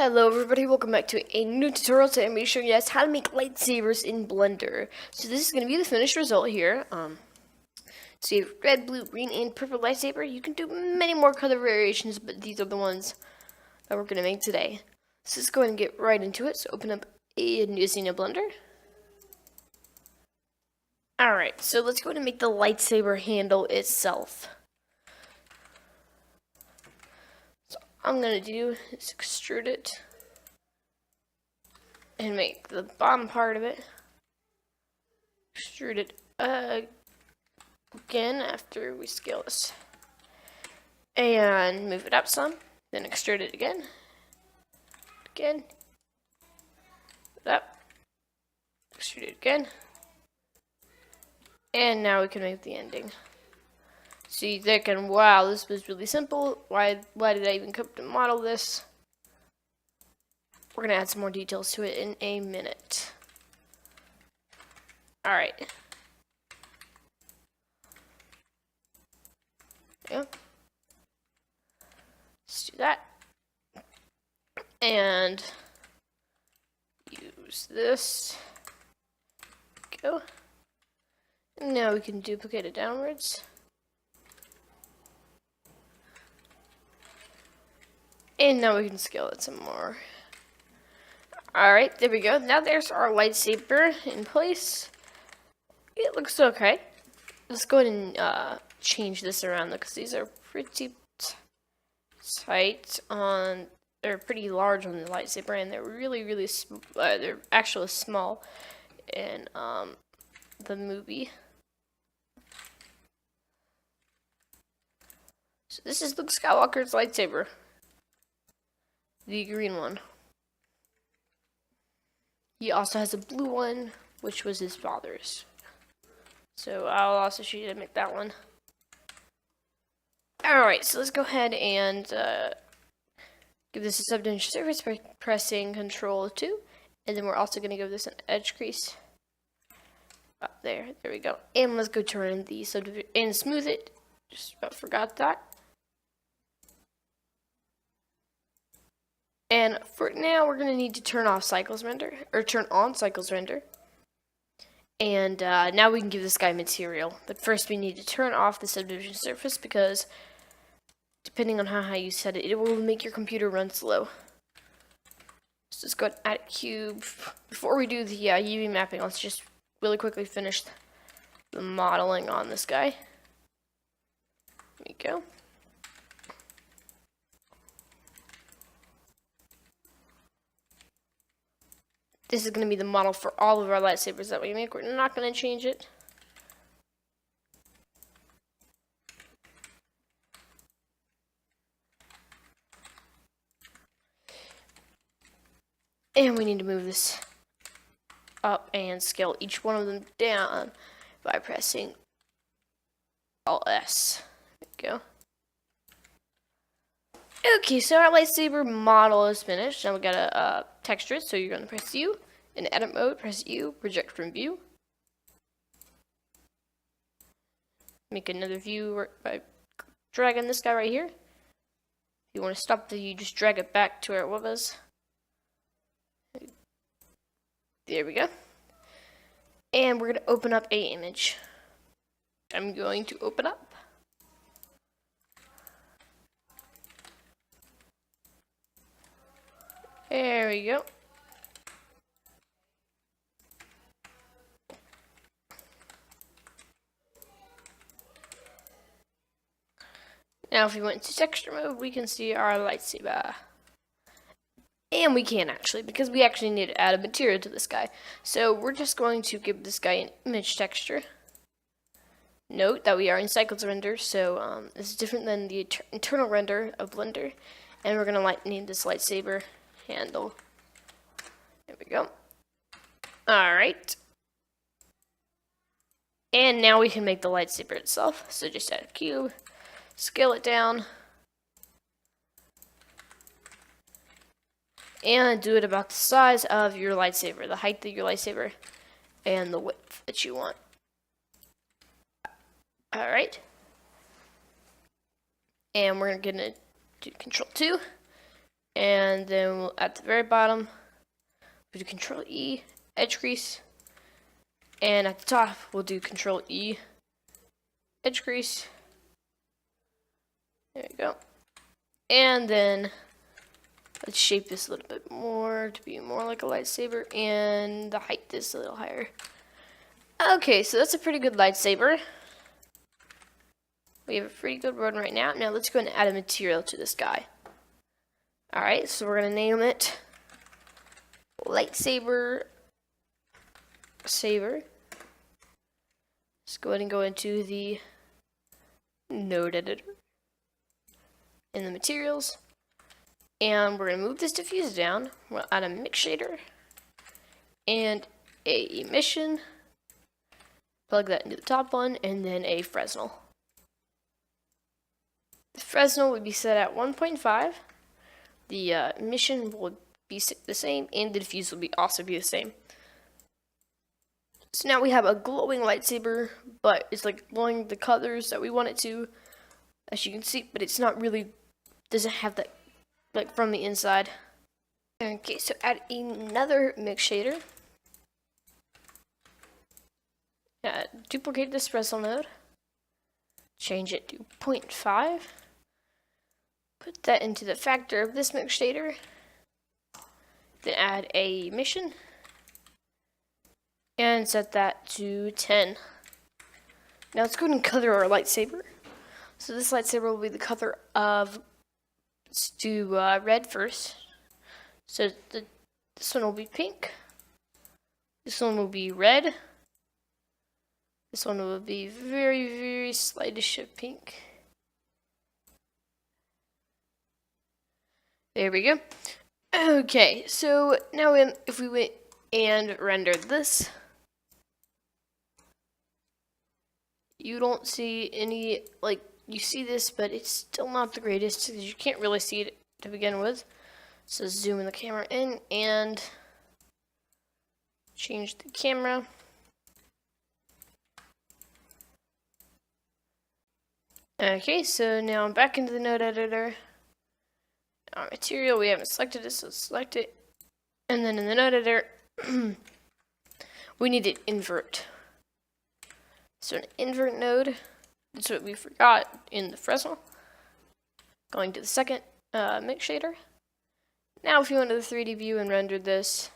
Hello everybody, welcome back to a new tutorial. Today I'm going to be showing you guys how to make lightsabers in Blender. So this is going to be the finished result here. So you have red, blue, green, and purple lightsaber. You can do many more color variations, but these are the ones that we're going to make today. So let's go ahead and get right into it. So open up a new scene in Blender. Alright, so let's go ahead and make the lightsaber handle itself. So all I'm going to do is extrude it and make the bottom part of it. Extrude it again after we scale this. And move it up some. Then extrude it again. Again. Move it up. Extrude it again. And now we can make the ending. So you're thinking, wow, this was really simple. Why did I even come to model this? We're going to add some more details to it in a minute. Alright. Yeah. Let's do that. And use this. Go. And now we can duplicate it downwards. And now we can scale it some more. Alright, there we go. Now there's our lightsaber in place. It looks okay. Let's go ahead and change this around because these are pretty tight on, they're pretty large on the lightsaber, and they're really they're actually small in the movie. So this is Luke Skywalker's lightsaber, the green one. He also has a blue one, which was his father's. So I'll also show you how to make that one. Alright, so let's go ahead and give this a subdivision surface by pressing Control 2. And then we're also going to give this an edge crease. Up there. There we go. And let's go turn the subdivision and smooth it. Just about forgot that. And for now, we're going to need to turn off cycles render, or turn on cycles render. And now we can give this guy material. But first we need to turn off the subdivision surface because depending on how high you set it, it will make your computer run slow. So let's go ahead and add a cube. Before we do the UV mapping, let's just really quickly finish the modeling on this guy. There we go. This is going to be the model for all of our lightsabers that we make. We're not going to change it. And we need to move this up and scale each one of them down by pressing Alt S. There we go. Okay, so our lightsaber model is finished. Now we gotta texture it, so you're gonna press U. In edit mode, press U, project from view. Make another view by dragging this guy right here. If you want to stop the view, just drag it back to where it was. There we go. And we're gonna open up a image. I'm going to open up. There we go. Now if we went to texture mode, we can see our lightsaber. And we can actually, because we actually need to add a material to this guy. So we're just going to give this guy an image texture. Note that we are in cycles render, so this is different than the internal render of Blender. And we're going to name this lightsaber handle. There we go. Alright. And now we can make the lightsaber itself. So just add a cube, scale it down, and do it about the size of your lightsaber, the height of your lightsaber, and the width that you want. Alright. And we're going to do Control 2. And then we'll, at the very bottom, we'll do Control E, edge crease. And at the top, we'll do Control E, edge crease. There we go. And then let's shape this a little bit more to be more like a lightsaber, and the height is a little higher. Okay, so that's a pretty good lightsaber. We have a pretty good one right now. Now let's go and add a material to this guy. Alright, so we're going to name it Lightsaber Saber. Let's go ahead and go into the node editor in the materials. And we're going to move this diffuser down. We'll add a mix shader and a emission. Plug that into the top one, and then a Fresnel. The Fresnel would be set at 1.5. The emission will be the same, and the diffuse will also be the same. So now we have a glowing lightsaber, but it's like glowing the colors that we want it to, as you can see, but it's not really, doesn't have that like from the inside. Okay, so add another mix shader. Duplicate this Fresnel node, change it to 0.5, put that into the factor of this mix shader, then add a emission, and set that to 10. Now let's go ahead and color our lightsaber. So this lightsaber will be the color of, let's do red first. So this one will be pink, this one will be red, this one will be very, very slightest of pink. There we go. Okay, so now if we went and rendered this, you don't see any, like, you see this, but it's still not the greatest because you can't really see it to begin with. So zoom in the camera in and change the camera. Okay, so now I'm back into the node editor. Our material, we haven't selected it, so select it. And then in the node editor, we need an invert. So an invert node, that's what we forgot in the Fresnel. Going to the second mix shader. Now if you went to the 3D view and rendered this,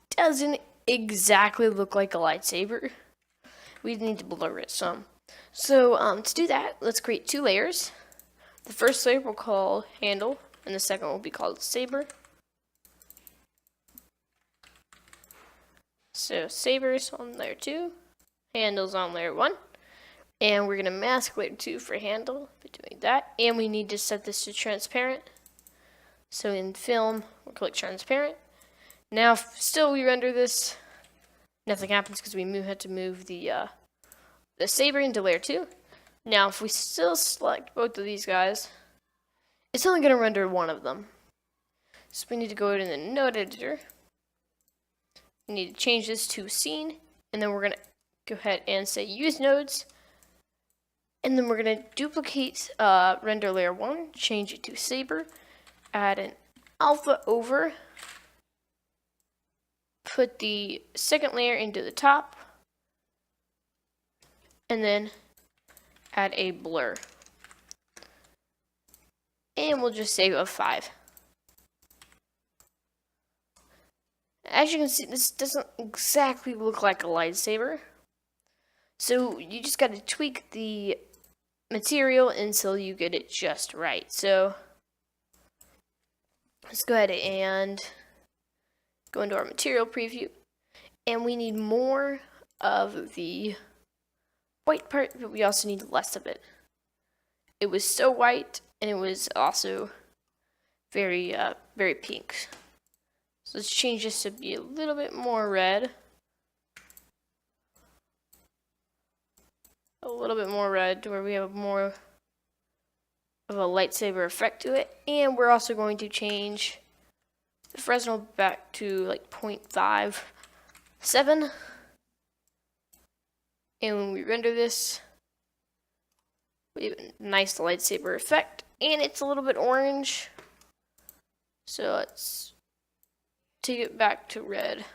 it doesn't exactly look like a lightsaber. We need to blur it some. So to do that, let's create two layers. The first layer we'll call handle, and the second will be called saber. So saber's on layer 2, handle's on layer 1, and we're going to mask layer 2 for handle by doing that. And we need to set this to transparent. So in film, we'll click transparent. Now, if still we render this, nothing happens because we had to move the saber into layer 2. Now, if we still select both of these guys, it's only going to render one of them. So we need to go in the node editor. We need to change this to scene, and then we're going to go ahead and say use nodes. And then we're going to duplicate render layer 1, change it to saber, add an alpha over, put the second layer into the top, and then add a blur. And we'll just save a 5. As you can see, this doesn't exactly look like a lightsaber. So you just got to tweak the material until you get it just right. So let's go ahead and go into our material preview. And we need more of the white part, but we also need less of it. It was so white, and it was also very, very pink. So let's change this to be a little bit more red. A little bit more red to where we have more of a lightsaber effect to it. And we're also going to change the Fresnel back to like 0.57. And when we render this, we have a nice lightsaber effect. And it's a little bit orange. So let's take it back to red.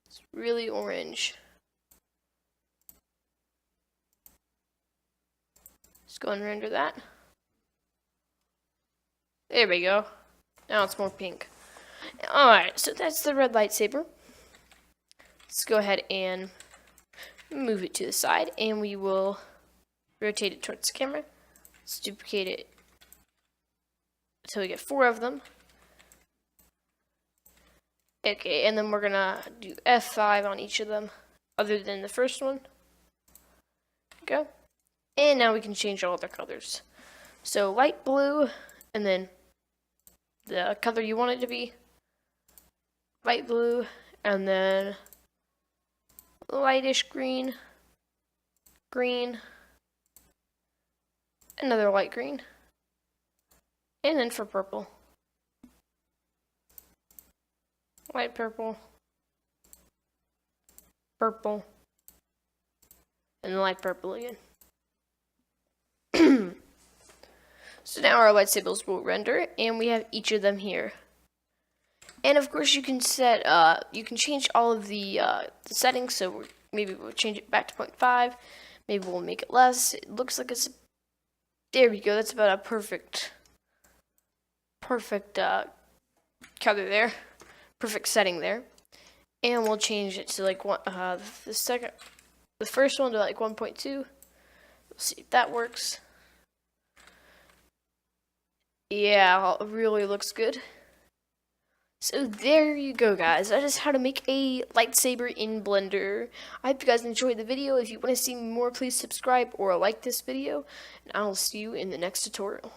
It's really orange. Let's go and render that. There we go. Now it's more pink. Alright, so that's the red lightsaber. Let's go ahead and move it to the side, and we will rotate it towards the camera. Let's duplicate it until we get 4 of them. Okay, and then we're gonna do F5 on each of them, other than the first one. Go. And now we can change all their colors. So light blue, and then the color you want it to be. Light blue, and then lightish green, green, another light green, and then for purple, light purple, purple, and light purple again. So now our lightsabers will render, and we have each of them here. And of course, you can set, you can change all of the settings. So maybe we'll change it back to 0.5. Maybe we'll make it less. It looks like it's. There we go. That's about a perfect color there. Perfect setting there. And we'll change it to like the first one to like 1.2. We'll see if that works. Yeah, it really looks good. So there you go, guys. That is how to make a lightsaber in Blender. I hope you guys enjoyed the video. If you want to see more, please subscribe or like this video. And I'll see you in the next tutorial.